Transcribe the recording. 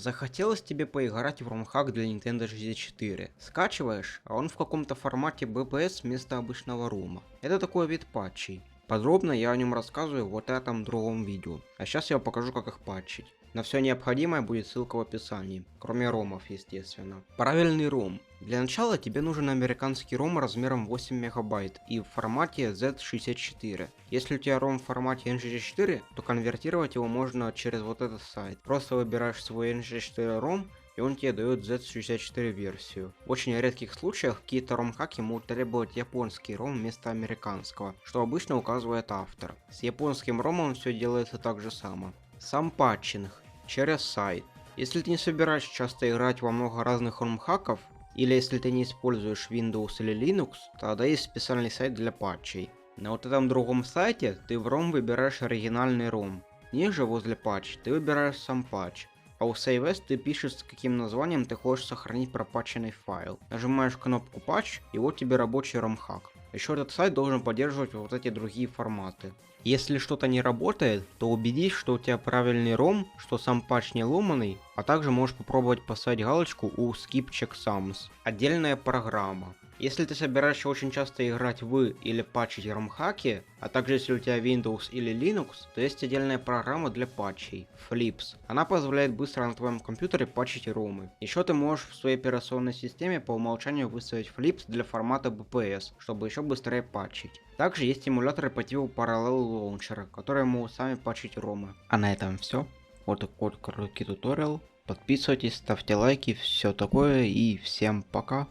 Захотелось тебе поиграть в ROM-хак для Nintendo 64. Скачиваешь, а он в каком-то формате BPS вместо обычного рома. Это такой вид патчей. Подробно я о нем рассказываю в вот этом другом видео. А сейчас я покажу, как их патчить. На все необходимое будет ссылка в описании, кроме ромов, естественно. Правильный ром. Для начала тебе нужен американский ром размером 8 мегабайт и в формате Z64. Если у тебя ром в формате N64, то конвертировать его можно через вот этот сайт. Просто выбираешь свой N64 ром, и он тебе дает Z64 версию. В очень редких случаях какие-то ром-хаки могут требовать японский ром вместо американского, что обычно указывает автор. С японским ромом все делается так же само. Сам патчинг через сайт. Если ты не собираешься часто играть во много разных ром-хаков, или если ты не используешь Windows или Linux, тогда есть специальный сайт для патчей. На вот этом другом сайте ты в ROM выбираешь оригинальный ROM. Ниже возле патч ты выбираешь сам патч. А у Save As ты пишешь, с каким названием ты хочешь сохранить пропатченный файл. Нажимаешь кнопку патч, и вот тебе рабочий ROM-хак. Еще этот сайт должен поддерживать вот эти другие форматы. Если что-то не работает, то убедись, что у тебя правильный ROM, что сам патч не ломаный, а также можешь попробовать поставить галочку у Skip Checksums. Отдельная программа. Если ты собираешься очень часто играть в или патчить ROM-хаки, а также если у тебя Windows или Linux, то есть отдельная программа для патчей, Flips. Она позволяет быстро на твоем компьютере патчить ромы. Еще ты можешь в своей операционной системе по умолчанию выставить Flips для формата BPS, чтобы еще быстрее патчить. Также есть эмуляторы по типу Parallel Launcher, которые могут сами патчить ромы. А на этом все. Вот такой короткий туториал. Подписывайтесь, ставьте лайки, все такое и всем пока.